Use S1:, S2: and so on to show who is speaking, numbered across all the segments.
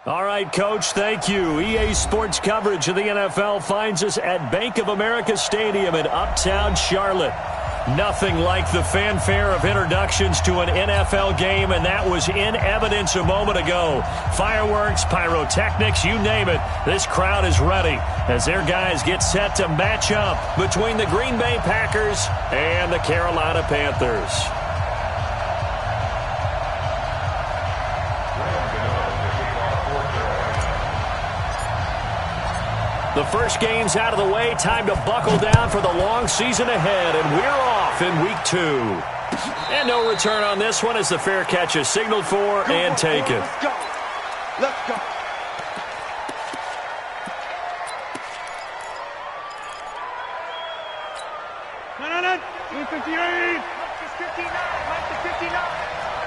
S1: All right, Coach, thank you. EA Sports coverage of the NFL finds us at Bank of America Stadium in Uptown Charlotte. Nothing like the fanfare of introductions to an NFL game, and that was in evidence a moment ago. Fireworks, pyrotechnics, you name it. This crowd is ready as their guys get set to match up between the Green Bay Packers and the Carolina Panthers. The first game's out of the way. Time to buckle down for the long season ahead, and we're off in week 2. And no return on this one as the fair catch is signaled for and taken.
S2: Let's go. Let's go. No. 58. It's 59. It's 59.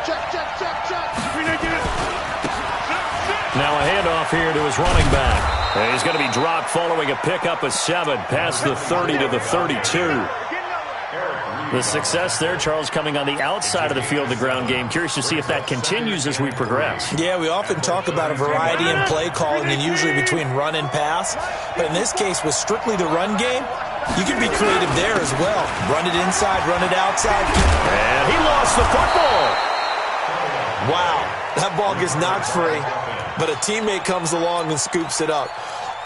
S2: Check.
S1: Now a handoff here to his running back. And he's going to be dropped following a pickup of 7 past the 30 to the 32. The success there, Charles, coming on the outside of the field, the ground game. Curious to see if that continues as we progress.
S3: Yeah, we often talk about a variety in play calling and usually between run and pass. But in this case, with strictly the run game, you can be creative there as well. Run it inside, run it outside.
S1: And he lost the football.
S3: Wow, that ball gets knocked free, but a teammate comes along and scoops it up.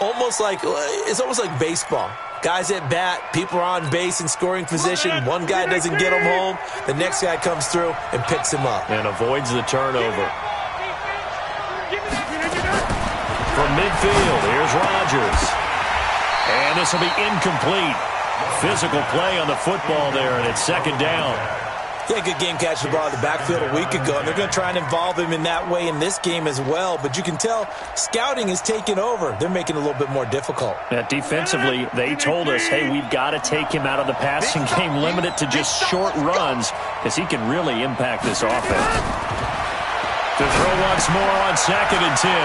S3: It's almost like baseball. Guys at bat, people are on base in scoring position. One guy doesn't get him home. The next guy comes through and picks him up.
S1: And avoids the turnover. From midfield, here's Rodgers. And this will be incomplete. Physical play on the football there, and it's second down.
S3: Yeah, good game catching the ball in the backfield a week ago, and they're going to try and involve him in that way in this game as well. But you can tell scouting is taking over. They're making it a little bit more difficult.
S1: Defensively, they told us, hey, we've got to take him out of the passing game, limit it to just short runs, because he can really impact this offense. To throw once more on 2nd and 10.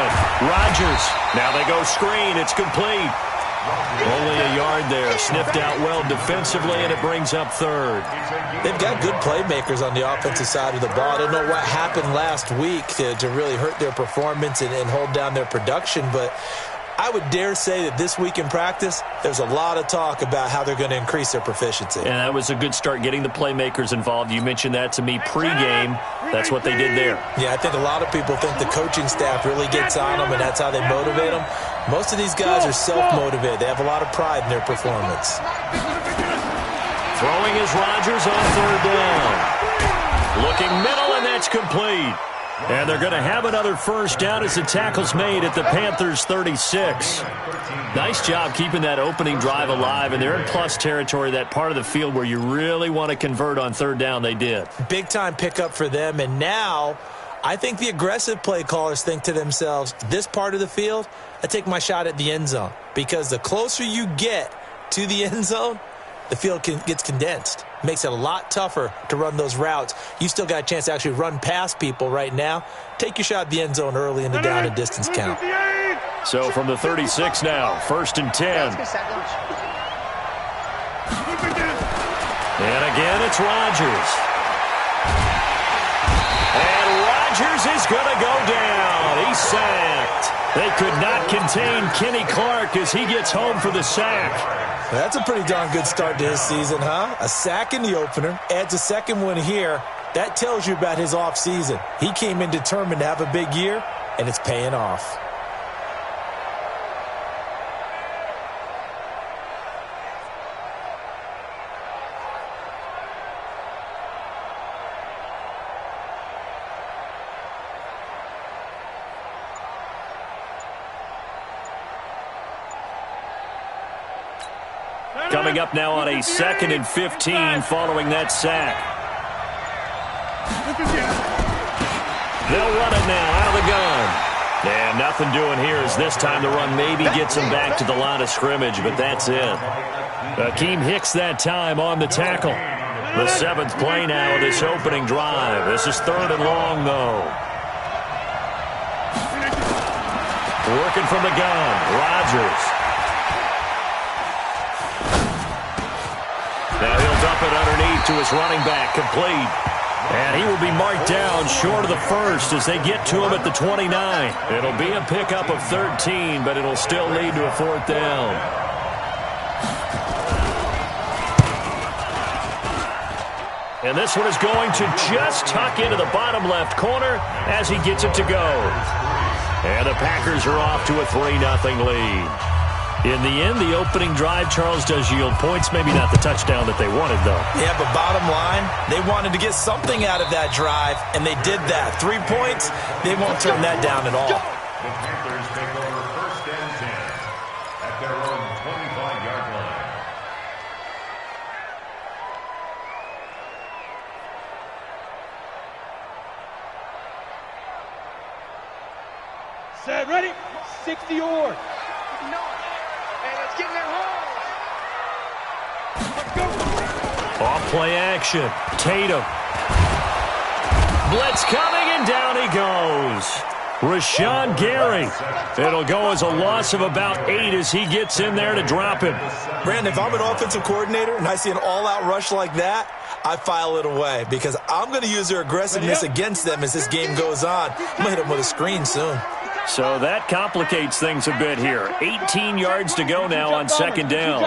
S1: Rodgers. Now they go screen. It's complete. Only a yard there. Sniffed out well defensively, and it brings up 3rd.
S3: They've got good playmakers on the offensive side of the ball. I don't know what happened last week to really hurt their performance and hold down their production, but I would dare say that this week in practice, there's a lot of talk about how they're going to increase their proficiency.
S1: And that was a good start getting the playmakers involved. You mentioned that to me pregame. That's what they did there.
S3: Yeah, I think a lot of people think the coaching staff really gets on them, and that's how they motivate them. Most of these guys are self-motivated. They have a lot of pride in their performance.
S1: Throwing is Rodgers on 3rd down. Looking middle, and that's complete. And they're going to have another first down as the tackle's made at the Panthers' 36. Nice job keeping that opening drive alive, and they're in plus territory, that part of the field where you really want to convert on 3rd down. They did.
S3: Big-time pickup for them, and now I think the aggressive play callers think to themselves, this part of the field, I take my shot at the end zone, because the closer you get to the end zone, the field gets condensed. Makes it a lot tougher to run those routes. You still got a chance to actually run past people right now. Take your shot at the end zone early in the down and distance count.
S1: So from the 36 now, 1st and 10. And again, it's Rodgers. And Rodgers is going to go down. He's sacked. They could not contain Kenny Clark as he gets home for the sack.
S3: That's a pretty darn good start to his season, huh? A sack in the opener, adds a second one here. That tells you about his offseason. He came in determined to have a big year, and it's paying off.
S1: Coming up now on a 2nd and 15 following that sack. They'll run it now out of the gun. And nothing doing here as this time the run maybe gets them back to the line of scrimmage, but that's it. Akeem Hicks that time on the tackle. The 7th play now of this opening drive. This is 3rd and long, though. Working from the gun, Rodgers. Now he'll dump it underneath to his running back, complete. And he will be marked down short of the first as they get to him at the 29. It'll be a pickup of 13, but it'll still lead to a fourth down. And this one is going to just tuck into the bottom left corner as he gets it to go. And the Packers are off to a 3-0 lead. In the end, the opening drive, Charles, does yield points. Maybe not the touchdown that they wanted, though.
S3: Yeah, but bottom line, they wanted to get something out of that drive, and they did that. 3 points, they won't turn that down at all.
S4: The Panthers take over first and 10 at their own 25-yard line.
S2: Set, ready? 60 yards. No. And it's getting it home. Let's go.
S1: Off play action. Tatum. Blitz coming, and down he goes. Rashawn Gary. It'll go as a loss of about 8 as he gets in there to drop him.
S3: Brandon, if I'm an offensive coordinator and I see an all-out rush like that, I file it away because I'm going to use their aggressiveness against them as this game goes on. I'm going to hit them with a screen soon.
S1: So that complicates things a bit here. 18 yards to go now on second down.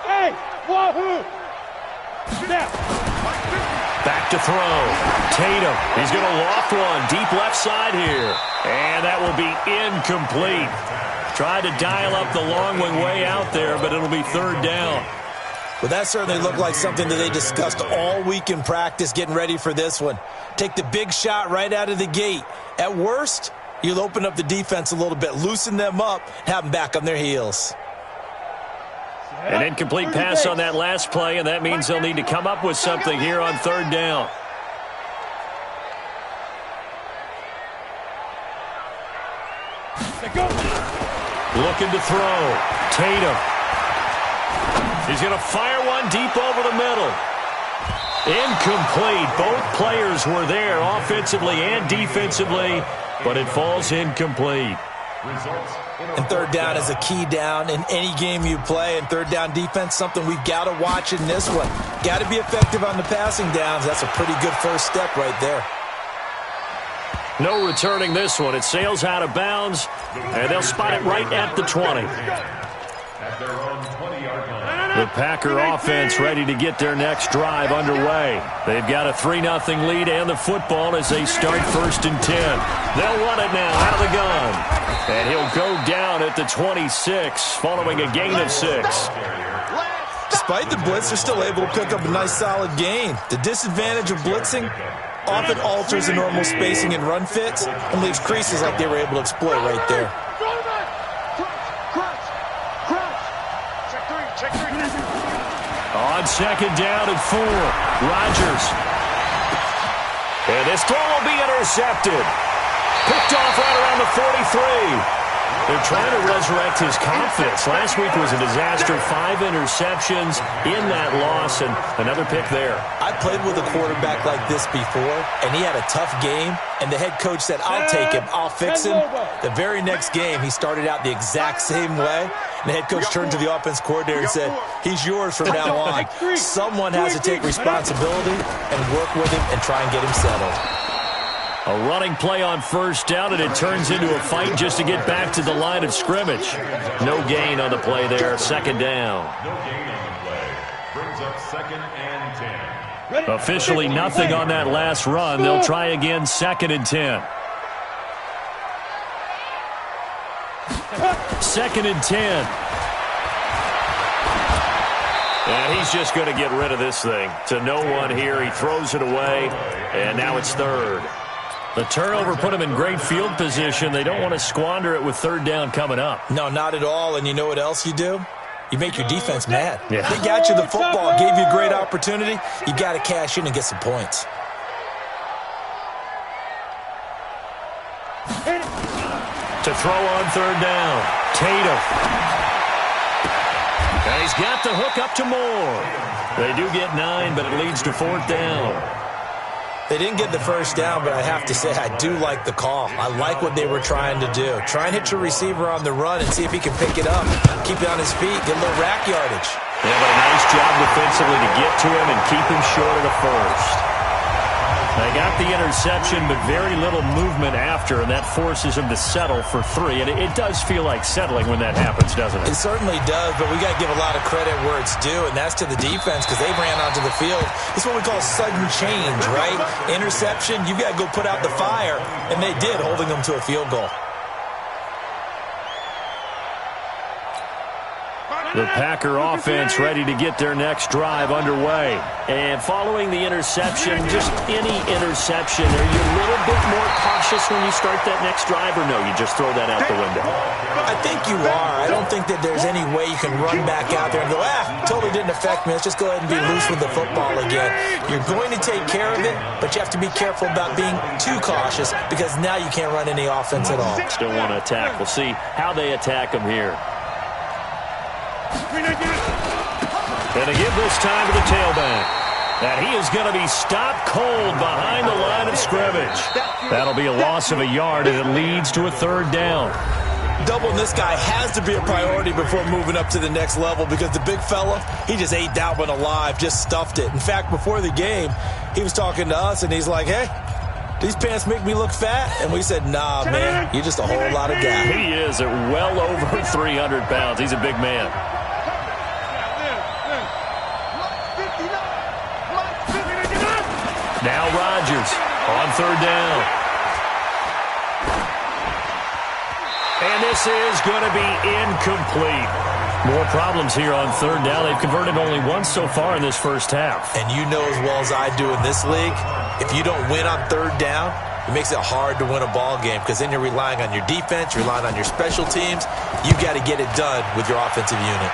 S2: Hey, wahoo!
S1: Back to throw. Tatum. He's going to loft one deep left side here. And that will be incomplete. Tried to dial up the long one way out there, but it'll be third down.
S3: Well, that certainly looked like something that they discussed all week in practice getting ready for this one. Take the big shot right out of the gate. At worst, you'll open up the defense a little bit, loosen them up, have them back on their heels.
S1: An incomplete pass on that last play, and that means they'll need to come up with something here on third down. Looking to throw. Tatum. He's going to fire one deep over the middle. Incomplete. Both players were there offensively and defensively, but it falls incomplete.
S3: And third down is a key down in any game you play. And third down defense, something we've got to watch in this one. Got to be effective on the passing downs. That's a pretty good first step right there.
S1: No returning this one. It sails out of bounds, and they'll spot it right at the 20.
S4: At their own 20-yard line.
S1: The Packer offense ready to get their next drive underway. They've got a 3-0 lead and the football as they start first and 10. They'll run it now out of the gun. And he'll go down at the 26 following a gain of 6.
S3: Despite the blitz, they're still able to pick up a nice solid gain. The disadvantage of blitzing often alters the normal spacing and run fits and leaves creases like they were able to exploit right there.
S1: On second down and 4, Rodgers. And this throw will be intercepted. Picked off right around the 43. They're trying to resurrect his confidence. Last week was a disaster. 5 interceptions in that loss, and another pick there.
S3: I played with a quarterback like this before, and he had a tough game, and the head coach said, I'll take him, I'll fix him. The very next game, he started out the exact same way, and the head coach turned to the offense coordinator and said, he's yours from now on. Someone has to take responsibility and work with him and try and get him settled.
S1: A running play on first down, and it turns into a fight just to get back to the line of scrimmage. No gain on the play there, second down.
S4: No gain on the play. Brings up second and 10.
S1: Officially nothing on that last run. They'll try again, second and 10. Second and 10. And he's just going to get rid of this thing. To no one here. He throws it away, and now it's third. The turnover put them in great field position. They don't want to squander it with third down coming up.
S3: No, not at all. And you know what else you do? You make your defense mad.
S1: Yeah.
S3: They got you the football, gave you a great opportunity. You got to cash in and get some points.
S1: To throw on third down, Tatum. And he's got the hook up to Moore. They do get 9, but it leads to fourth down.
S3: They didn't get the first down, but I have to say I do like the call. I like what they were trying to do. Try and hit your receiver on the run and see if he can pick it up. Keep it on his feet, get a little rack yardage.
S1: Yeah, but a nice job defensively to get to him and keep him short of the first. They got the interception, but very little movement after, and that forces him to settle for 3. And it does feel like settling when that happens, doesn't it?
S3: It certainly does, but we got to give a lot of credit where it's due, and that's to the defense because they ran onto the field. It's what we call sudden change, right? Interception, you've got to go put out the fire, and they did, holding them to a field goal.
S1: The Packer offense ready to get their next drive underway. And following the interception, just any interception, are you a little bit more cautious when you start that next drive, or no, you just throw that out the window?
S3: I think you are. I don't think that there's any way you can run back out there and go, totally didn't affect me. Let's just go ahead and be loose with the football again. You're going to take care of it, but you have to be careful about being too cautious because now you can't run any offense at all.
S1: Still want to attack. We'll see how they attack them here. And they give this time to the tailback. And he is going to be stopped cold behind the line of scrimmage. That'll be a loss of a yard, and it leads to a 3rd down.
S3: Doubling this guy has to be a priority before moving up to the next level because the big fella, he just ate that one alive, just stuffed it. In fact, before the game, he was talking to us, and he's like, hey, these pants make me look fat? And we said, nah, man, you're just a whole lot of guy.
S1: He is at well over 300 pounds. He's a big man. Now Rodgers on 3rd down. And this is going to be incomplete. More problems here on 3rd down. They've converted only once so far in this first half.
S3: And you know as well as I do in this league, if you don't win on 3rd down, it makes it hard to win a ball game because then you're relying on your defense, you're relying on your special teams. You've got to get it done with your offensive unit.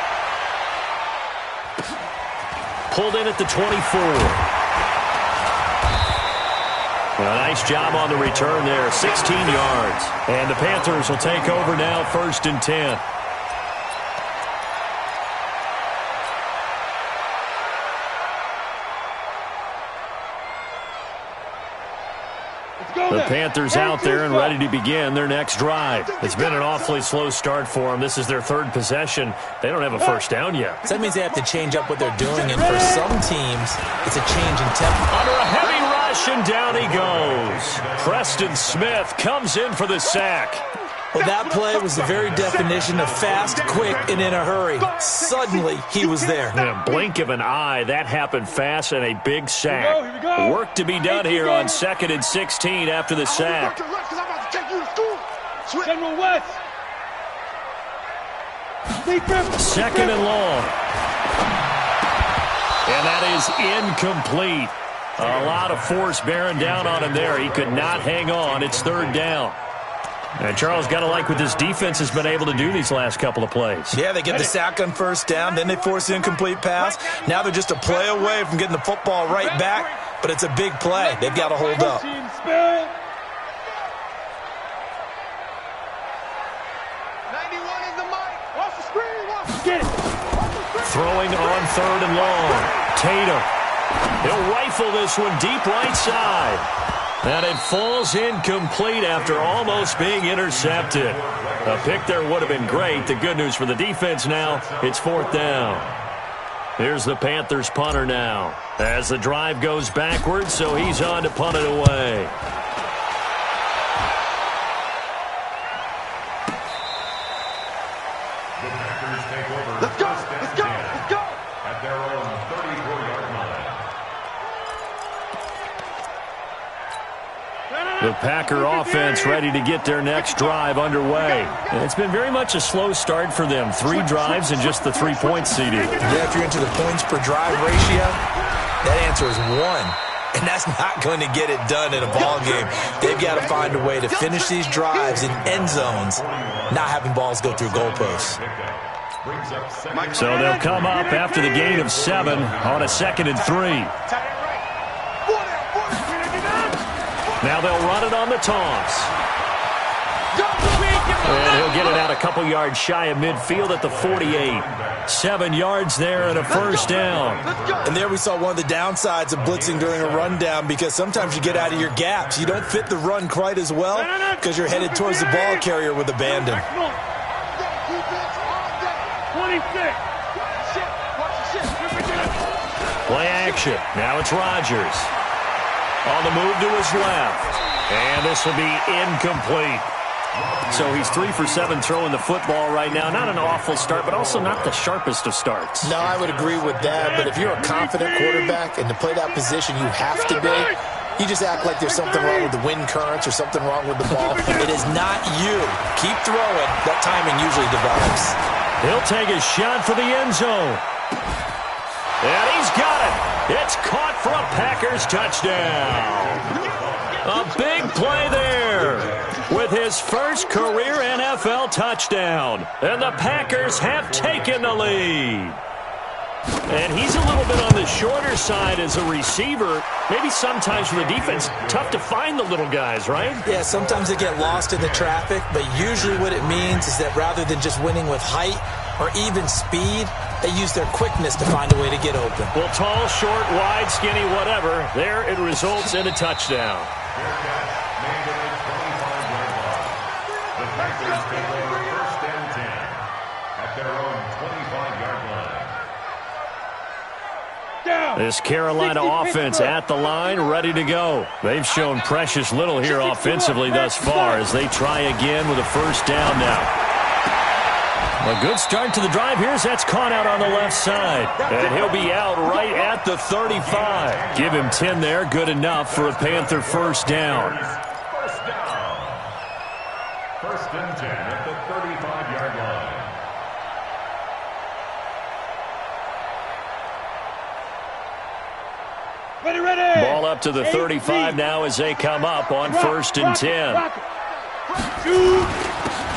S1: Pulled in at the 24. A nice job on the return there, 16 yards. And the Panthers will take over now, 1st and 10. The Panthers out there and ready to begin their next drive. It's been an awfully slow start for them. This is their 3rd possession. They don't have a first down yet.
S3: So that means they have to change up what they're doing, and for some teams, it's a change in tempo.
S1: Under a heavy rush, and down he goes. Preston Smith comes in for the sack.
S3: Well, that play was the very definition of fast, quick, and in a hurry. Suddenly, he was there.
S1: In a blink of an eye, that happened fast and a big sack. Work to be done here on 2nd and 16 after the sack.
S2: General West.
S1: 2nd and long. And that is incomplete. A lot of force bearing down on him there. He could not hang on. It's 3rd down. And Charles, got to like what this defense has been able to do these last couple of plays.
S3: Yeah, they get the sack on 1st down, then they force the incomplete pass. Now they're just a play away from getting the football right back, but it's a big play. They've got to hold up.
S1: Throwing on 3rd and long. Tatum. He'll rifle this one deep right side. And it falls incomplete after almost being intercepted. A pick there would have been great. The good news for the defense now, it's 4th down. Here's the Panthers punter now. As the drive goes backwards, so he's on to punt it away.
S4: The Packers take over. Let's go! Let's go! Let's go! At their own 34-yard line.
S1: The Packer offense ready to get their next drive underway. And it's been very much a slow start for them. 3 drives and just the 3 points, CD.
S3: Yeah, if you're into the points per drive ratio, that answer is 1. And that's not going to get it done in a ball game. They've got to find a way to finish these drives in end zones, not having balls go through goalposts.
S1: So they'll come up after the gain of 7 on a 2nd and 3. Now they'll run it on the toss. And he'll get it out a couple yards shy of midfield at the 48. 7 yards there and a 1st down.
S3: And there we saw one of the downsides of blitzing during a rundown because sometimes you get out of your gaps. You don't fit the run quite as well because you're headed towards the ball carrier with abandon.
S2: 26.
S1: Play action. Now it's Rodgers. On the move to his left. And this will be incomplete. So he's 3 for 7 throwing the football right now. Not an awful start, but also not the sharpest of starts.
S3: No, I would agree with that. But if you're a confident quarterback and to play that position you have to be, you just act like there's something wrong with the wind currents or something wrong with the ball. It is not you. Keep throwing. That timing usually develops.
S1: He'll take a shot for the end zone. And he's got it. It's caught for a Packers touchdown. A big play there with his first career NFL touchdown. And the Packers have taken the lead. And he's a little bit on the shorter side as a receiver. Maybe sometimes for the defense, tough to find the little guys, right?
S3: Yeah, sometimes they get lost in the traffic, but usually what it means is that rather than just winning with height or even speed, they use their quickness to find a way to get open.
S1: Well, tall, short, wide, skinny, whatever, there it results in a touchdown.
S4: The Packers take over 1st and 10 at their own 25-yard line.
S1: This Carolina offense at the line, ready to go. They've shown precious little here offensively thus far as they try again with a 1st down now. A good start to the drive. Here's that's caught out on the left side. And he'll be out right at the 35. Give him 10 there. Good enough for a Panther 1st down.
S4: 1st and 10 at the 35-yard line.
S2: Ready.
S1: Ball up to the 35 now as they come up on 1st and 10.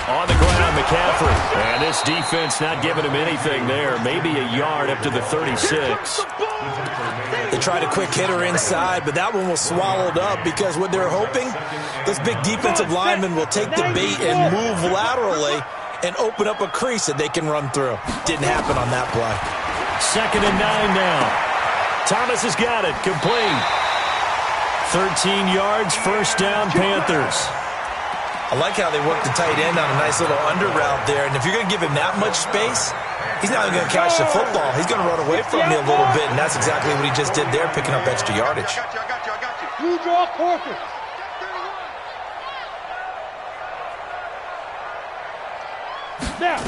S1: On the ground, McCaffrey. And this defense not giving him anything there. Maybe a yard up to the 36.
S3: They tried a quick hitter inside, but that one was swallowed up because what they're hoping, this big defensive lineman will take the bait and move laterally and open up a crease that they can run through. Didn't happen on that play.
S1: 2nd and 9 now. Thomas has got it. Complete. 13 yards, 1st down, Panthers.
S3: I like how they worked the tight end on a nice little under route there. And if you're going to give him that much space, he's not even going to catch the football. He's going to run away from me a little bit, and that's exactly what he just did there, picking up extra yardage.
S2: I got you. You draw corporate. Now.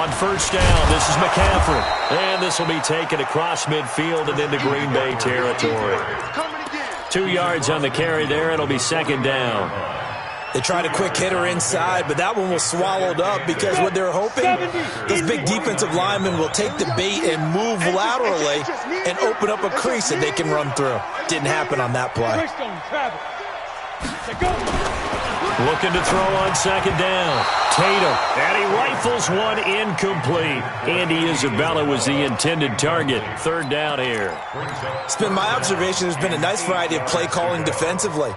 S1: On 1st down, this is McCaffrey. And this will be taken across midfield and into Green Bay territory. 2 yards on the carry there. It'll be 2nd down.
S3: They tried a quick hitter inside, but that one was swallowed up because what they're hoping, this big defensive lineman will take the bait and move laterally and open up a crease that they can run through. Didn't happen on that play.
S1: Looking to throw on 2nd down. Tatum, and he rifles one incomplete. Andy Isabella was the intended target. 3rd down here.
S3: It's been my observation there's been a nice variety of play calling defensively.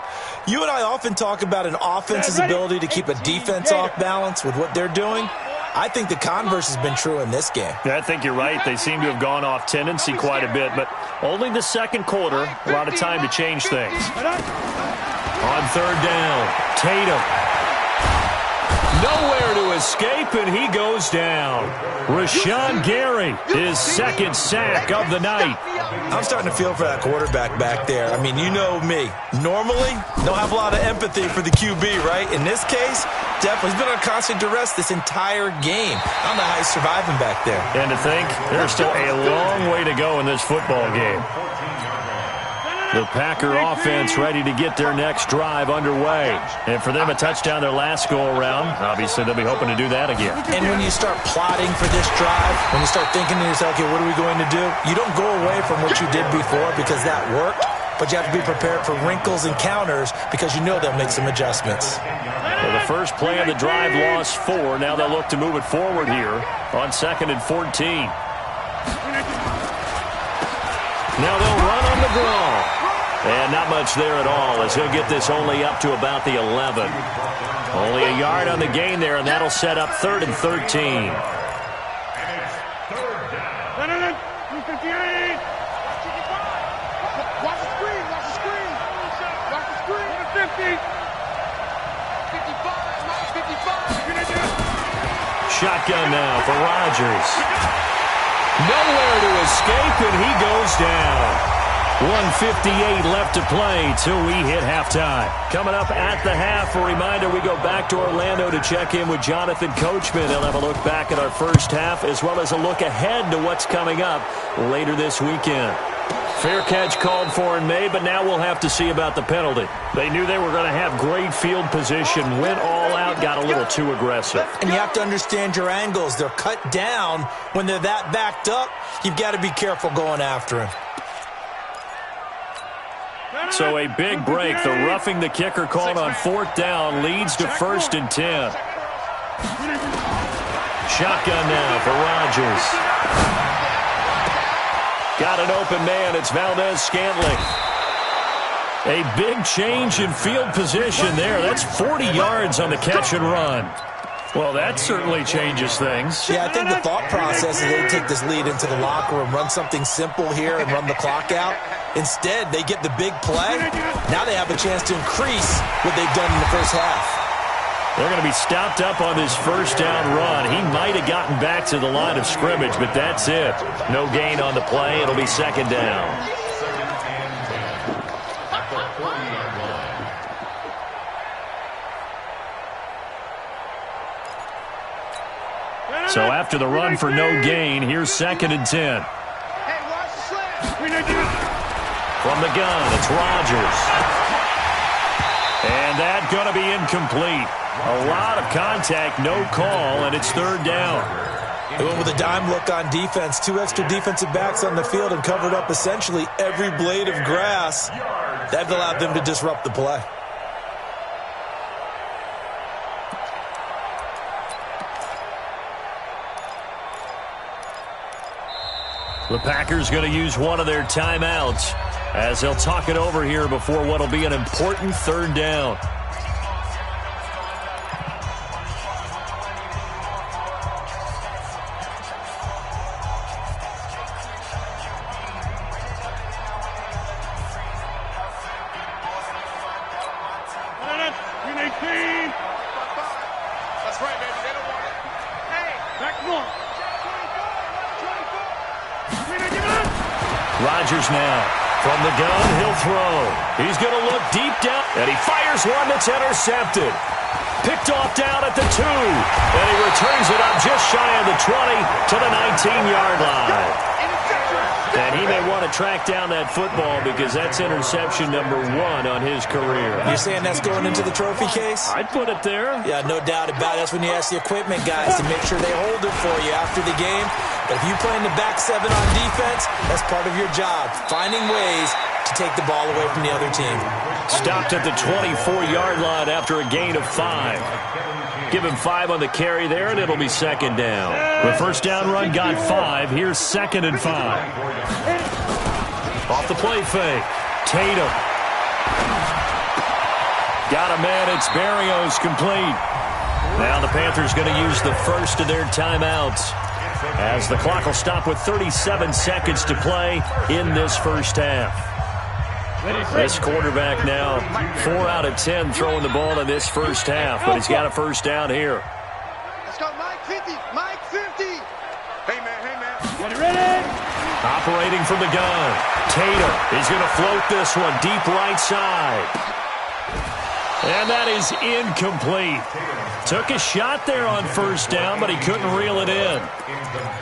S3: You and I often talk about an offense's ability to keep a defense off balance with what they're doing. I think the converse has been true in this game.
S1: Yeah, I think you're right. They seem to have gone off tendency quite a bit, but only the 2nd quarter, a lot of time to change things. On 3rd down, Tatum. Nowhere to escape, and he goes down. Rashawn Gary, his 2nd sack of the night.
S3: I'm starting to feel for that quarterback back there. I mean, you know me. Normally, don't have a lot of empathy for the QB, right? In this case, definitely. He's been on constant duress this entire game. I don't know how he's surviving back there.
S1: And to think, there's still a long way to go in this football game. The Packer offense ready to get their next drive underway. And for them, a touchdown their last go-around. Obviously, they'll be hoping to do that again.
S3: And when you start plotting for this drive, when you start thinking to yourself, okay, what are we going to do? You don't go away from what you did before because that worked, but you have to be prepared for wrinkles and counters because you know they'll make some adjustments.
S1: Well, the first play of the drive lost 4. Now they'll look to move it forward here on 2nd and 14. Now they'll run on the draw. And not much there at all as he'll get this only up to about the 11. Only a yard on the gain there, and that'll set up 3rd and 13.
S4: And it's 3rd down.
S2: Watch the screen. Watch the screen. Watch the screen. 50. 55. 55.
S1: Shotgun now for Rodgers. Nowhere to escape, and he goes down. 1:58 left to play till we hit halftime. Coming up at the half, a reminder, we go back to Orlando to check in with Jonathan Coachman. He'll have a look back at our first half as well as a look ahead to what's coming up later this weekend. Fair catch called for and made, but now we'll have to see about the penalty. They knew they were going to have great field position, went all out, got a little too aggressive.
S3: And you have to understand your angles. They're cut down. When they're that backed up, you've got to be careful going after him.
S1: So a big break. The roughing the kicker called on 4th down leads to 1st and 10. Shotgun now for Rodgers. Got an open man. It's Valdez-Scantling. A big change in field position there. That's 40 yards on the catch and run. Well, that certainly changes things.
S3: Yeah, I think the thought process is they take this lead into the locker room, run something simple here and run the clock out. Instead, they get the big play. Now they have a chance to increase what they've done in the first half.
S1: They're going to be stopped up on this first down run. He might have gotten back to the line of scrimmage, but that's it. No gain on the play. It'll be 2nd down. So after the run for no gain, here's 2nd and 10. From the gun, it's Rodgers. And that's going to be incomplete. A lot of contact, no call, and it's 3rd down.
S3: They went with a dime look on defense. 2 extra defensive backs on the field and covered up essentially every blade of grass. That allowed them to disrupt the play.
S1: The Packers going to use one of their timeouts as they'll talk it over here before what will be an important 3rd down.
S2: That's right, baby. They don't want it. Hey, back north.
S1: Rodgers now. From the gun, he'll throw. He's going to look deep down, and he fires one that's intercepted. Picked off down at the 2, and he returns it up just shy of the 20 to the 19-yard line. And he may want to track down that football because that's interception number 1 on his career.
S3: You're saying that's going into the trophy case?
S1: I'd put it there.
S3: Yeah, no doubt about it. That's when you ask the equipment guys to make sure they hold it for you after the game. But if you play in the back 7 on defense, that's part of your job, finding ways to take the ball away from the other team.
S1: Stopped at the 24-yard line after a gain of 5. Give him 5 on the carry there, and it'll be 2nd down. The first down run got 5. Here's 2nd and 5. Off the play fake. Tatum. Got a man. It's Berrios complete. Now the Panthers going to use the first of their timeouts as the clock will stop with 37 seconds to play in this first half. This quarterback now 4 out of 10 throwing the ball in this first half, but he's got a first down here.
S2: Let's go, Mike 50. Mike 50. Hey, man. Ready?
S1: Operating from the gun. Tatum. He's going to float this one deep right side. And that is incomplete. Took a shot there on first down, but he couldn't reel it in.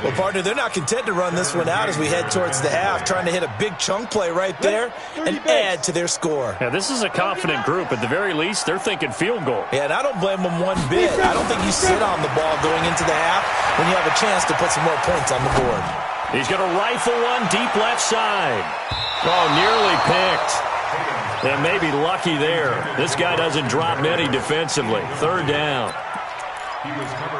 S3: Well, partner, they're not content to run this one out as we head towards the half, trying to hit a big chunk play right there and add to their score.
S1: Yeah, this is a confident group. At the very least, they're thinking field goal.
S3: Yeah, and I don't blame them one bit. I don't think you sit on the ball going into the half when you have a chance to put some more points on the board.
S1: He's going to rifle one deep left side. Oh, nearly picked. And maybe lucky there. This guy doesn't drop many defensively. 3rd down.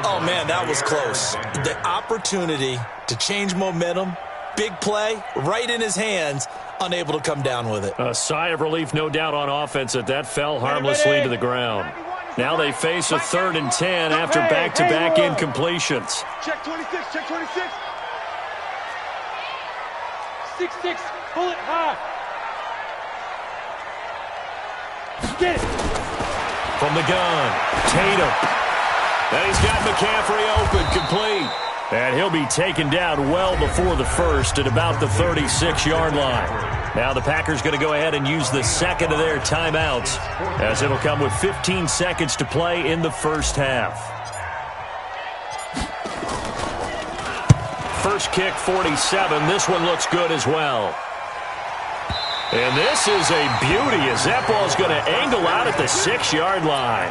S3: Oh, man, that was close. The opportunity to change momentum, big play, right in his hands, unable to come down with it.
S1: A sigh of relief, no doubt, on offense that fell harmlessly to the ground. Now they face a 3rd and 10 after back-to-back incompletions.
S2: Check 26, check 26. 6-6, pull it high. Get it.
S1: From the gun, Tatum. And he's got McCaffrey open, complete. And he'll be taken down well before the first at about the 36-yard line. Now the Packers going to go ahead and use the second of their timeouts, as it'll come with 15 seconds to play in the first half. First kick, 47. This one looks good as well. And this is a beauty as that ball's going to angle out at the 6-yard line.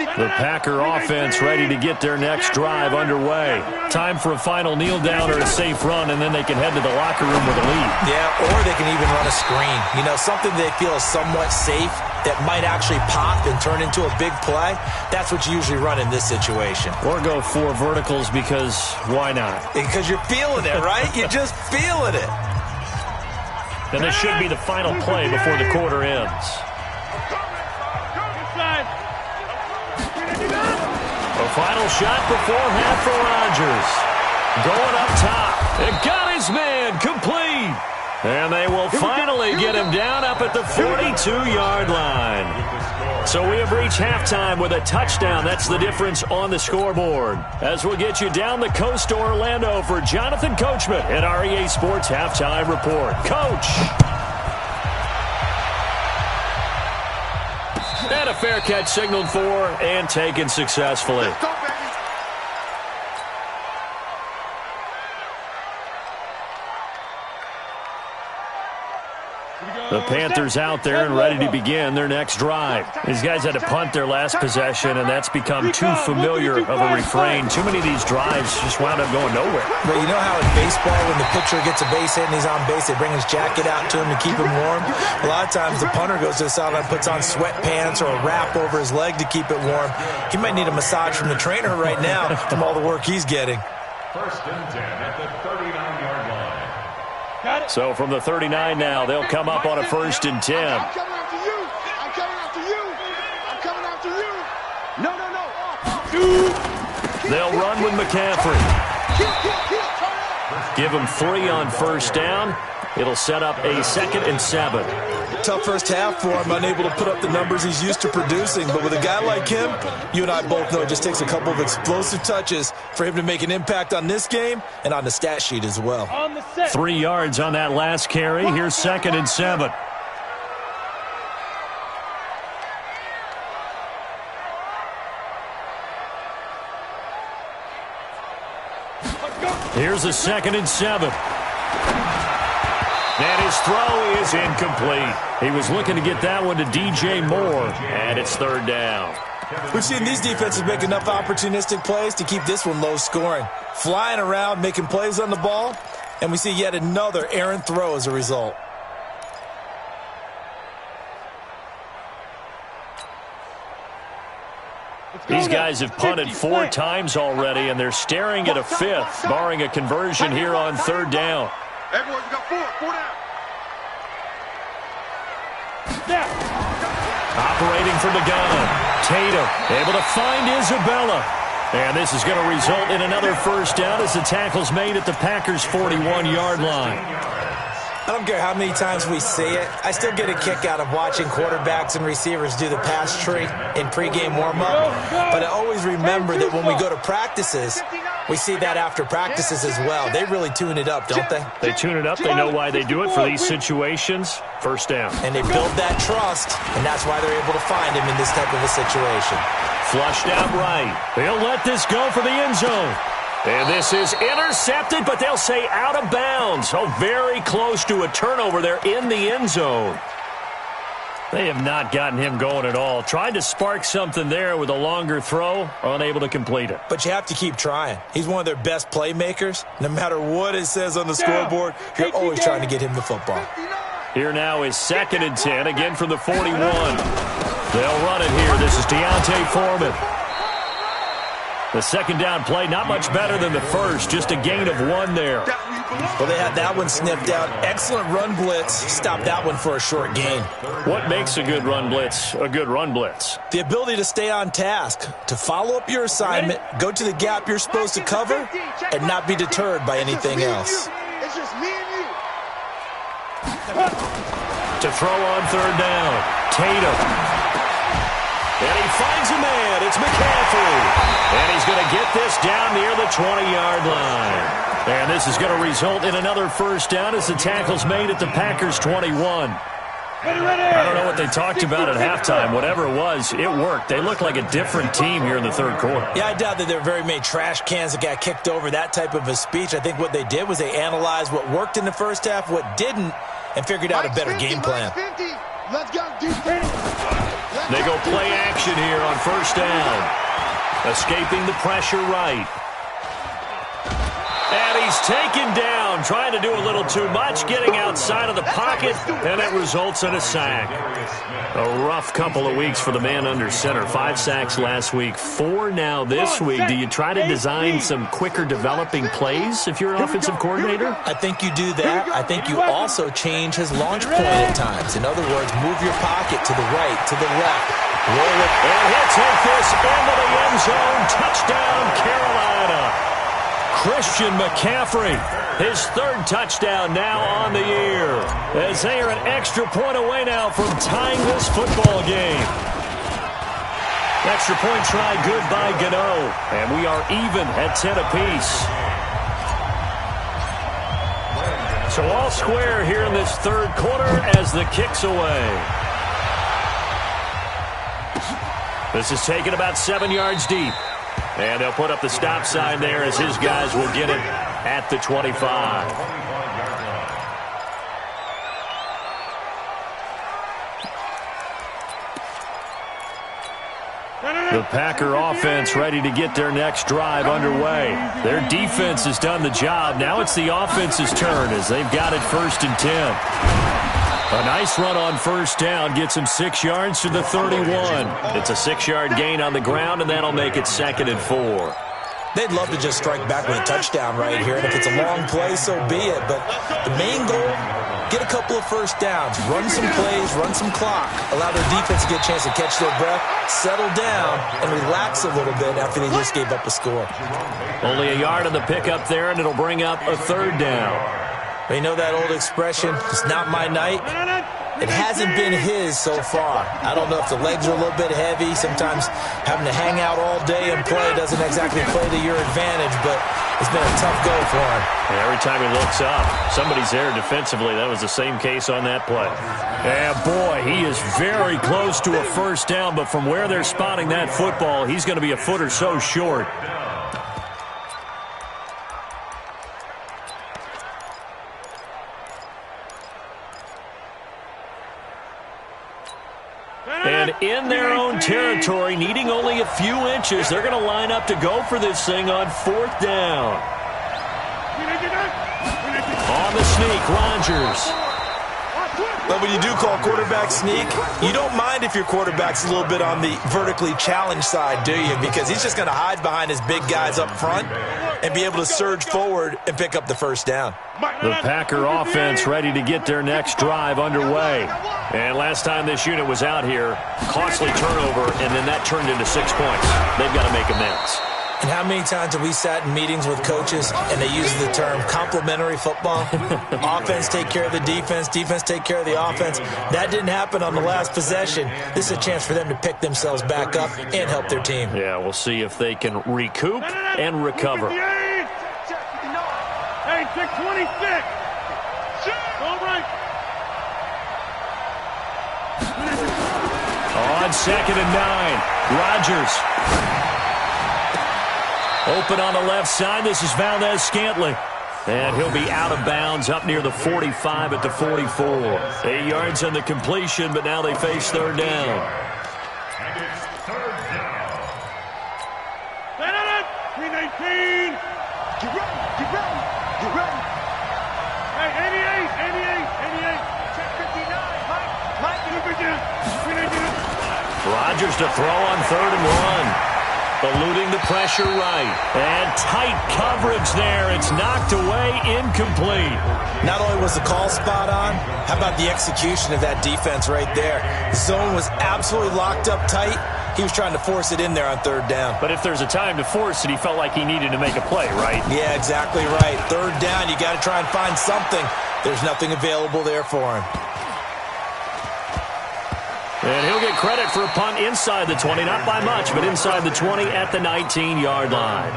S1: The Packer offense ready to get their next drive underway. Time for a final kneel down or a safe run, and then they can head to the locker room with a lead.
S3: Yeah, or they can even run a screen. You know, something they feel is somewhat safe that might actually pop and turn into a big play. That's what you usually run in this situation.
S1: Or go 4 verticals because why not?
S3: Because you're feeling it, right? You're just feeling it.
S1: And this should be the final play before the quarter ends. The final shot before half for Rodgers. Going up top. It got his man complete. And they will finally get him down up at the 42-yard line. So we have reached halftime with a touchdown. That's the difference on the scoreboard. As we'll get you down the coast to Orlando for Jonathan Coachman at our EA Sports Halftime Report. Coach. And a fair catch signaled for and taken successfully. The Panthers out there and ready to begin their next drive. These guys had to punt their last possession, and that's become too familiar of a refrain. Too many of these drives just wound up going nowhere.
S3: But you know how in baseball, when the pitcher gets a base hit and he's on base, they bring his jacket out to him to keep him warm? A lot of times the punter goes to the sideline, puts on sweatpants or a wrap over his leg to keep it warm. He might need a massage from the trainer right now from all the work he's getting.
S4: First and 10 at the 39-yard line.
S1: So from the 39 now, they'll come up on a first and 10.
S2: I'm coming after you. I'm coming after you. I'm coming after you. No, no, no.
S1: They'll run with McCaffrey. Give him 3 on first down. It'll set up a 2nd and 7.
S3: Tough first half for him, unable to put up the numbers he's used to producing. But with a guy like him, you and I both know it just takes a couple of explosive touches for him to make an impact on this game and on the stat sheet as well.
S1: 3 yards on that last carry. Here's 2nd and 7. Here's a 2nd and 7. And his throw is incomplete. He was looking to get that one to DJ Moore, and it's 3rd down.
S3: We've seen these defenses make enough opportunistic plays to keep this one low scoring. Flying around, making plays on the ball, and we see yet another errant throw as a result.
S1: These guys have punted 4 times already, and they're staring at a 5th, barring a conversion here on 3rd down.
S2: Everyone's got 4 down.
S1: Operating from the gun. Tatum able to find Isabella. And this is going to result in another first down as the tackle's made at the Packers' 41-yard line.
S3: I don't care how many times we see it. I still get a kick out of watching quarterbacks and receivers do the pass tree in pregame warm-up. But I always remember that when we go to practices, we see that after practices as well. They really tune it up, don't they?
S1: They tune it up. They know why they do it for these situations. First down.
S3: And they build that trust, and that's why they're able to find him in this type of a situation.
S1: Flushed out right. They'll let this go for the end zone. And this is intercepted, but they'll say out of bounds. Oh, very close to a turnover there in the end zone. They have not gotten him going at all. Tried to spark something there with a longer throw, unable to complete it.
S3: But you have to keep trying. He's one of their best playmakers. No matter what it says on the scoreboard, you're always trying to get him the football.
S1: Here now is 2nd and 10, again from the 41. They'll run it here. This is Deontay Foreman. The 2nd down play, not much better than the first, just a gain of 1 there.
S3: Well, they had that one sniffed out. Excellent run blitz. Stopped that one for a short gain.
S1: What makes a good run blitz a good run blitz?
S3: The ability to stay on task, to follow up your assignment, go to the gap you're supposed to cover, and not be deterred by anything else.
S2: It's just me and you.
S1: To throw on third down, Tatum. And he finds a man. It's McCaffrey. And he's going to get this down near the 20-yard line. And this is going to result in another first down as the tackle's made at the Packers' 21. I don't know what they talked about at halftime. Whatever it was, it worked. They look like a different team here in the third quarter.
S3: Yeah, I doubt that there were very many trash cans that got kicked over, that type of a speech. I think what they did was they analyzed what worked in the first half, what didn't, and figured out a better game plan.
S2: Let's go, defense.
S1: They go play action here on first down. Escaping the pressure right. And he's taken down, trying to do a little too much, getting outside of the pocket, and it results in a sack. A rough couple of weeks for the man under center. 5 sacks last week, 4 now this week. Do you try to design some quicker developing plays if you're an offensive coordinator?
S3: I think you do that. I think you also change his launch point at times. In other words, move your pocket to the right, to the left. Roll it.
S1: And he'll take this into the end zone. Touchdown, Carolina. Christian McCaffrey, his 3rd touchdown now on the year, as they are an extra point away now from tying this football game. Extra point try good by Gano, and we are even at 10 apiece. So all square here in this third quarter as the kick's away. This is taken about 7 yards deep. And they'll put up the stop sign there as his guys will get it at the 25. The Packer offense ready to get their next drive underway. Their defense has done the job. Now it's the offense's turn as they've got it 1st and 10. A nice run on first down gets him 6 yards to the 31. It's a 6-yard gain on the ground, and that'll make it 2nd and 4.
S3: They'd love to just strike back with a touchdown right here, and if it's a long play, so be it. But the main goal, get a couple of first downs, run some plays, run some clock, allow their defense to get a chance to catch their breath, settle down, and relax a little bit after they just gave up a score.
S1: Only a yard on the pickup there, and it'll bring up a 3rd down.
S3: You know that old expression, it's not my night? It hasn't been his so far. I don't know if the legs are a little bit heavy. Sometimes having to hang out all day and play doesn't exactly play to your advantage, but it's been a tough go for him.
S1: And every time he looks up, somebody's there defensively. That was the same case on that play. And boy, he is very close to a first down, but from where they're spotting that football, he's going to be a foot or so short. And in their own territory, needing only a few inches, they're going to line up to go for this thing on 4th down. On the sneak, Rodgers.
S3: But when you do call quarterback sneak, you don't mind if your quarterback's a little bit on the vertically challenged side, do you? Because he's just going to hide behind his big guys up front and be able to surge forward and pick up the first down.
S1: The Packer offense ready to get their next drive underway. And last time this unit was out here, costly turnover, and then that turned into 6 points. They've got to make amends.
S3: And how many times have we sat in meetings with coaches and they use the term complementary football? Offense take care of the defense, defense take care of the offense. That didn't happen on the last possession. This is a chance for them to pick themselves back up and help their team.
S1: Yeah, we'll see if they can recoup and recover.
S2: Hey, 626. All right.
S1: On 2nd and 9, Rodgers. Open on the left side. This is Valdez-Scantling. And he'll be out of bounds up near the 45 at the 44. 8 yards on the completion, but now they face 3rd down.
S4: And it's 3rd down.
S2: 319. Get ready, get ready, get ready. Hey, 88. Check 59. Mike, look at you.
S1: Rodgers to throw on 3rd and 1. Eluding the pressure right. And tight coverage there. It's knocked away, incomplete.
S3: Not only was the call spot on, how about the execution of that defense right there? The zone was absolutely locked up tight. He was trying to force it in there on third down.
S1: But if there's a time to force it, he felt like he needed to make a play, right?
S3: Yeah, exactly right. Third down, you got to try and find something. There's nothing available there for him.
S1: And he'll get credit for a punt inside the 20, not by much, but inside the 20 at the 19-yard line.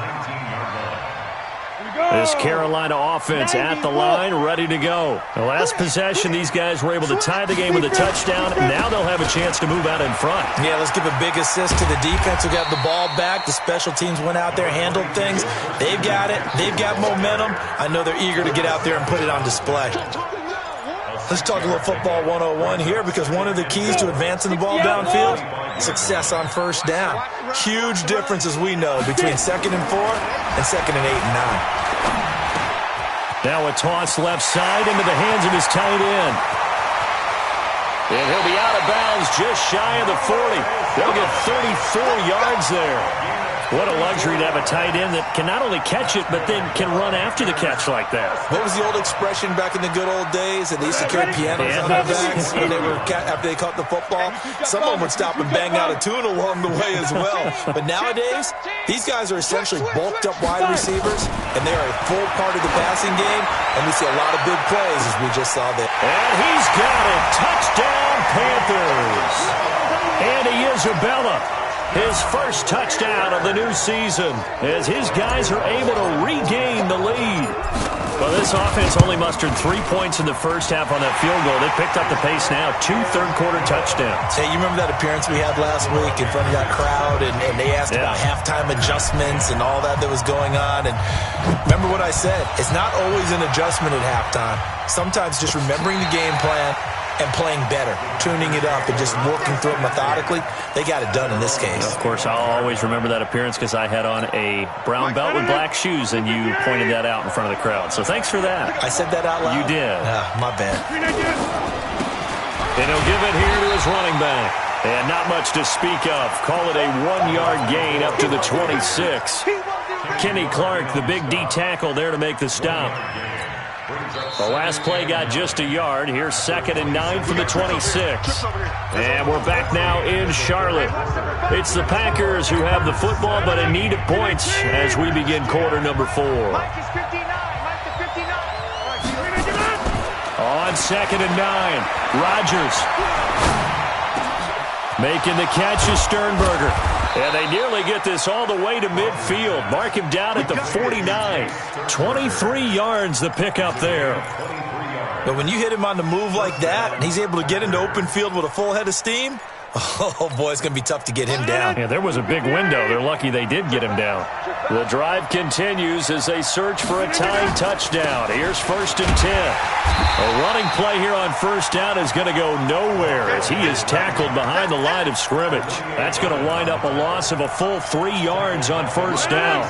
S1: This Carolina offense at the line, ready to go. The last possession, these guys were able to tie the game with a touchdown. Now they'll have a chance to move out in front.
S3: Yeah, let's give a big assist to the defense who got the ball back. The special teams went out there, handled things. They've got it. They've got momentum. I know they're eager to get out there and put it on display. Let's talk a little football 101 here, because one of the keys to advancing the ball downfield, success on first down. Huge difference, as we know, between 2nd and 4 and 2nd and 8 and 9.
S1: Now a toss left side into the hands of his tight end. And he'll be out of bounds just shy of the 40. They'll get 34 yards there. What a luxury to have a tight end that can not only catch it, but then can run after the catch like that.
S3: What was the old expression back in the good old days that they used to carry pianos on their backs when they were after they caught the football? Someone would stop and bang out a tune along the way as well. But nowadays, these guys are essentially bulked up wide receivers, and they are a full part of the passing game, and we see a lot of big plays as we just saw there.
S1: And he's got it. Touchdown, Panthers. Andy Isabella. His first touchdown of the new season as his guys are able to regain the lead. Well, this offense only mustered 3 points in the first half on that field goal. They picked up the pace now, 2 third-quarter touchdowns.
S3: Hey, you remember that appearance we had last week in front of that crowd, and they asked about halftime adjustments and all that was going on. And remember what I said, it's not always an adjustment at halftime. Sometimes just remembering the game plan and playing better, tuning it up, and just working through it methodically. They got it done in this case.
S1: Of course, I'll always remember that appearance because I had on a brown belt with black shoes, and you pointed that out in front of the crowd. So thanks for that.
S3: I said that out loud?
S1: You did.
S3: My bad.
S1: And he'll give it here to his running back. And not much to speak of. Call it a 1-yard gain up to the 26. Kenny Clark, the big D tackle there to make the stop. The last play got just a yard. Here's 2nd and 9 from the 26. And we're back now in Charlotte. It's the Packers who have the football, but in need of points as we begin quarter number 4. On 2nd and 9, Rodgers. Making the catch is Sternberger. And they nearly get this all the way to midfield. Mark him down at the 49. 23 yards the pickup there.
S3: But when you hit him on the move like that, and he's able to get into open field with a full head of steam, oh, boy, it's going to be tough to get him down.
S1: Yeah, there was a big window. They're lucky they did get him down. The drive continues as they search for a tying touchdown. Here's 1st and 10. A running play here on first down is going to go nowhere as he is tackled behind the line of scrimmage. That's going to wind up a loss of a full 3 yards on first down.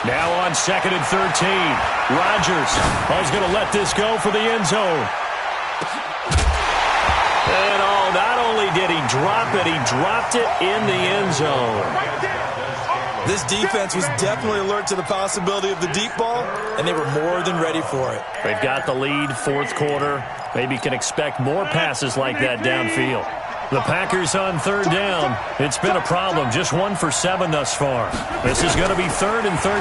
S1: Now on 2nd and 13. Rodgers is going to let this go for the end zone. And not only did he drop it, he dropped it in the end zone.
S3: This defense was definitely alert to the possibility of the deep ball, and they were more than ready for it.
S1: They've got the lead, 4th quarter. Maybe can expect more passes like that downfield. The Packers on 3rd down. It's been a problem. Just 1 for 7 thus far. This is going to be 3rd and 13.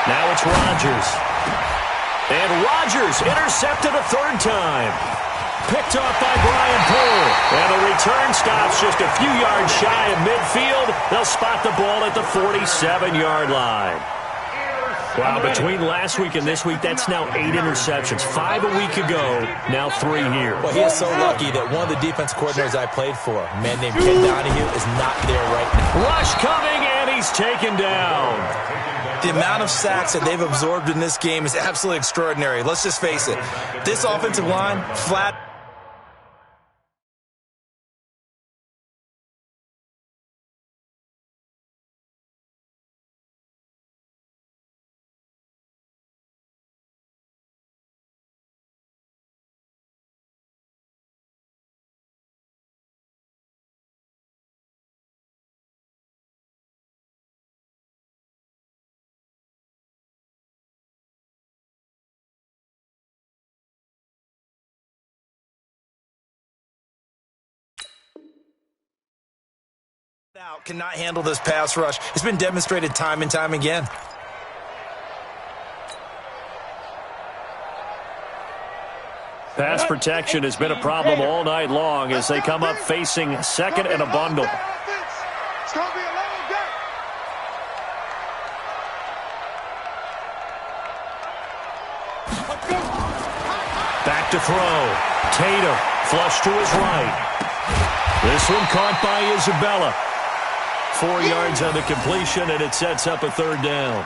S1: Now it's Rodgers. And Rodgers intercepted a 3rd time. Picked off by Brian Poole. And the return stops just a few yards shy of midfield. They'll spot the ball at the 47-yard line. Wow, between last week and this week, that's now 8 interceptions. 5 a week ago, now 3 here.
S3: Well, he is so lucky that one of the defense coordinators I played for, a man named Ken Donahue, is not there right now.
S1: Rush coming, and he's taken down.
S3: The amount of sacks that they've absorbed in this game is absolutely extraordinary. Let's just face it. This offensive line, flat Cannot handle this pass rush. It's been demonstrated time and time again.
S1: Pass protection has been a problem all night long as they come up facing second and a bundle.
S2: It's going to be a long day.
S1: Back to throw. Tatum, flush to his right. This one caught by Isabella. 4 yards on the completion, and it sets up a third down.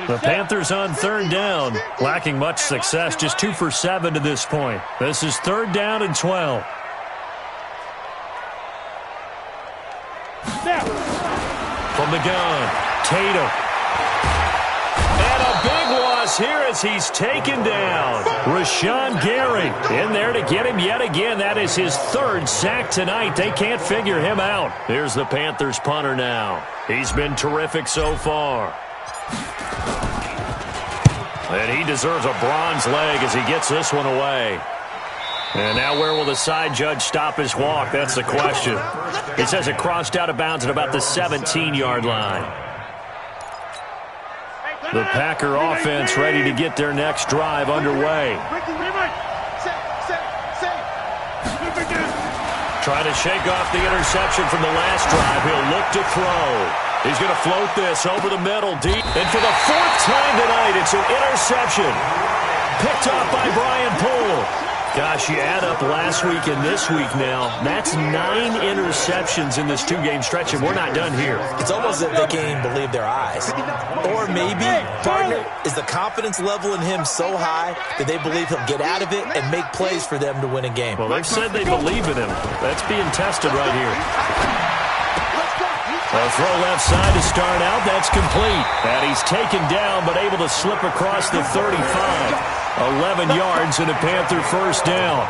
S1: The Panthers on third down, lacking much success, just 2 for 7 to this point. This is third down and 12. From the gun, Tatum. And a big loss here as he's taken down. Rashawn Gary in there to get him yet again. That is his third sack tonight. They can't figure him out. Here's the Panthers punter now. He's been terrific so far. And he deserves a bronze leg as he gets this one away. And now where will the side judge stop his walk? That's the question. He says it crossed out of bounds at about the 17-yard line. The Packer offense ready to get their next drive underway. Trying to shake off the interception from the last drive. He'll look to throw. He's going to float this over the middle deep. And for the 4th time tonight, it's an interception. Picked off by Brian Poole. Gosh, you add up last week and this week now. That's 9 interceptions in this 2-game stretch, and we're not done here.
S3: It's almost as if they can't even believe their eyes. Or maybe, partner, is the confidence level in him so high that they believe he'll get out of it and make plays for them to win a game.
S1: Well, they've said they believe in him. That's being tested right here. A throw left side to start out. That's complete. And he's taken down but able to slip across the 35. 11 yards and a Panther first down.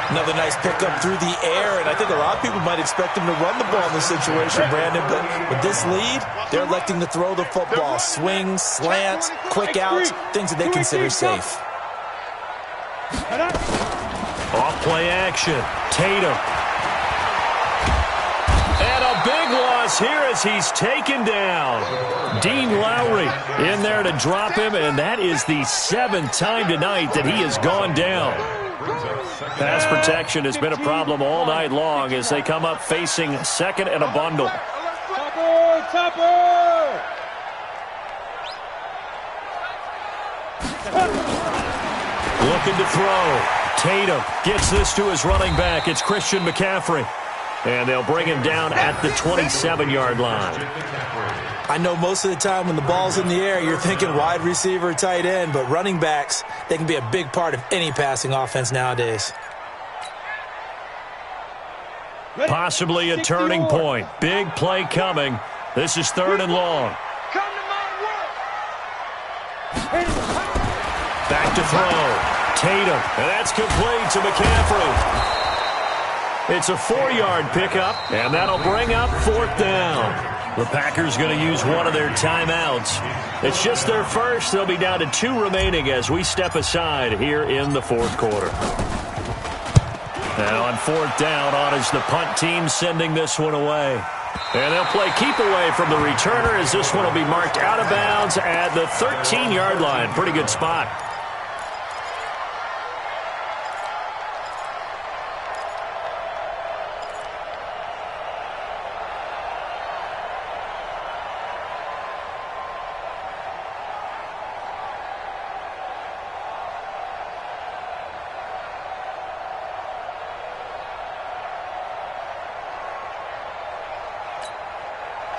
S3: Another nice pickup through the air, and I think a lot of people might expect him to run the ball in this situation, Brandon, but with this lead, they're electing to throw the football. Swings, slants, quick outs, things that they consider safe.
S1: Off play action. Tatum. And a big loss here as he's taken down. Dean Lowry in there to drop him, and that is the 7th time tonight that he has gone down. Pass protection has been a problem all night long as they come up facing second and a bundle. Looking to throw. Tatum gets this to his running back. It's Christian McCaffrey. And they'll bring him down at the 27-yard line.
S3: I know most of the time when the ball's in the air, you're thinking wide receiver, tight end, but running backs, they can be a big part of any passing offense nowadays.
S1: Possibly a turning point. Big play coming. This is third and long. Back to throw. Tatum. And that's complete to McCaffrey. It's a 4-yard pickup, and that'll bring up 4th down. The Packers going to use one of their timeouts. It's just their first. They'll be down to 2 remaining as we step aside here in the 4th quarter. Now on 4th down, on is the punt team sending this one away. And they'll play keep away from the returner as this one will be marked out of bounds at the 13-yard line. Pretty good spot.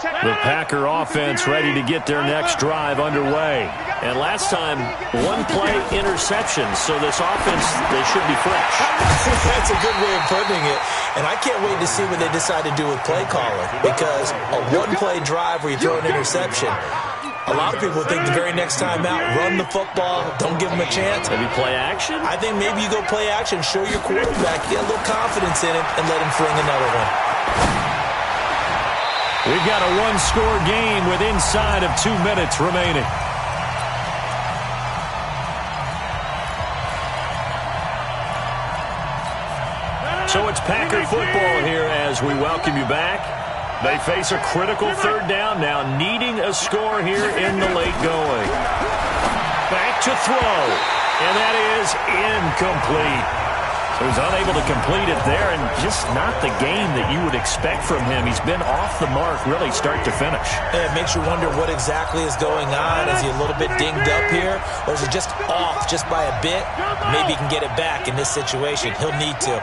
S1: The Packer offense ready to get their next drive underway. And last time, 1-play interception, so this offense, they should be fresh.
S3: That's a good way of putting it. And I can't wait to see what they decide to do with play calling, because a 1-play drive where you throw an interception, a lot of people think the very next time out, run the football, don't give them a chance.
S1: Maybe play action?
S3: I think maybe you go play action, show your quarterback, get a little confidence in him, and let him fling another one.
S1: We've got a 1-score game with inside of 2 minutes remaining. So it's Packer football here as we welcome you back. They face a critical third down now, needing a score here in the late going. Back to throw, and that is incomplete. So he's unable to complete it there, and just not the game that you would expect from him. He's been off the mark really start to finish.
S3: Yeah, it makes you wonder what exactly is going on. Is he a little bit dinged up here, or is it just off just by a bit? Maybe he can get it back in this situation. He'll need to.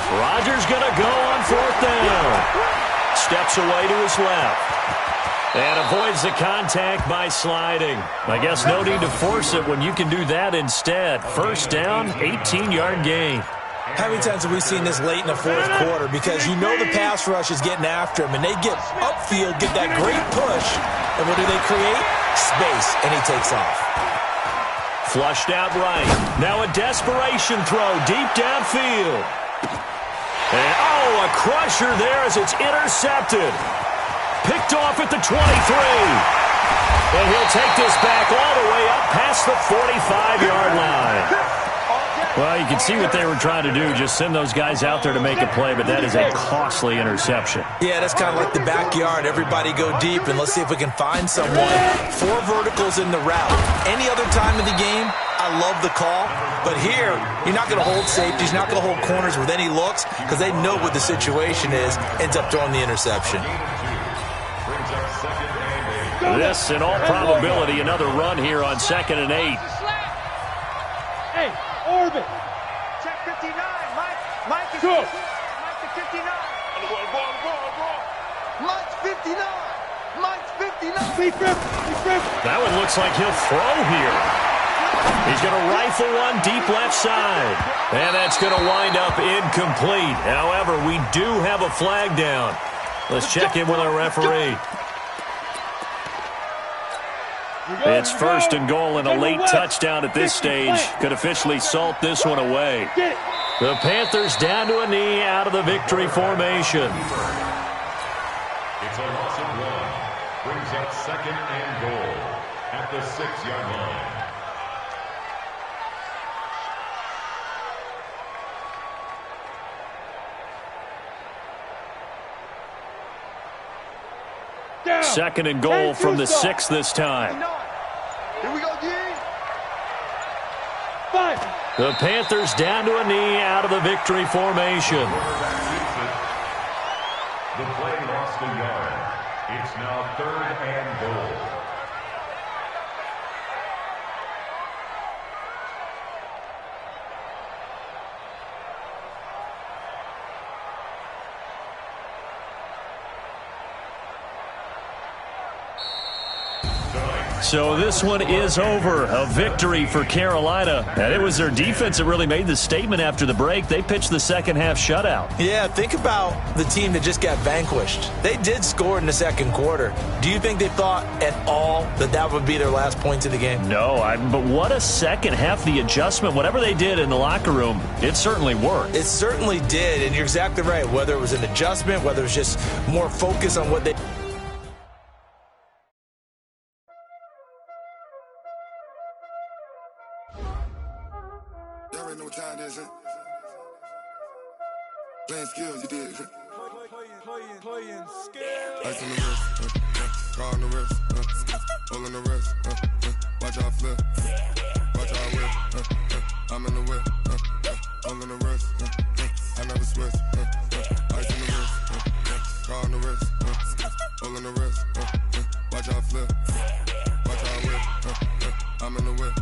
S1: Rodgers going to go on fourth down. Steps away to his left. And avoids the contact by sliding. I guess no need to force it when you can do that instead. First down, 18-yard gain.
S3: How many times have we seen this late in the fourth quarter? Because you know the pass rush is getting after him, and they get upfield, get that great push, and what do they create? Space, and he takes off.
S1: Flushed out right. Now a desperation throw deep downfield. And, oh, a crusher there as it's intercepted. Picked off at the 23. And he'll take this back all the way up past the 45-yard line. Well, you can see what they were trying to do, just send those guys out there to make a play, but that is a costly interception.
S3: Yeah, that's kind of like the backyard. Everybody go deep, and let's see if we can find someone. 4 verticals in the route. Any other time of the game, I love the call. But here, you're not going to hold safeties, you're not going to hold corners with any looks because they know what the situation is, ends up throwing the interception.
S1: This, in all probability, another run here on 2nd and 8.
S2: Hey, Orbit. Check 59. Mike is 59. Mike is 59. Mike's 59. Mike's 59.
S1: That one looks like he'll throw here. He's going to rifle one deep left side. And that's going to wind up incomplete. However, we do have a flag down. Let's check in with our referee. It's 1st and goal and a late touchdown at this stage. Could officially salt this one away. The Panthers down to a knee out of the victory formation.
S4: It's a loss of 1. Brings up 2nd and goal at the 6-yard line.
S2: Down.
S1: 2nd and goal from the 6 this time.
S2: Here we go, D. 5.
S1: The Panthers down to a knee out of the victory formation.
S4: The play lost a yard. It's now 3rd and goal.
S1: So this one is over. A victory for Carolina. And it was their defense that really made the statement after the break. They pitched the second half shutout.
S3: Yeah, think about the team that just got vanquished. They did score in the second quarter. Do you think they thought at all that that would be their last points of the game?
S1: No, but what a second half. The adjustment, whatever they did in the locker room, it certainly worked.
S3: It certainly did, and you're exactly right. Whether it was an adjustment, whether it was just more focus on what they...
S5: Y'all already know what time it is, huh? Playing skills, you did. Playing skills. Ice on the wrist, car on the wrist, hole in the wrist, watch out flip, watch out whip, I'm in the whip, hole in the wrist, I never switch, ice on the wrist, car on the wrist, hole in the wrist, watch out flip, watch out whip, I'm in the whip.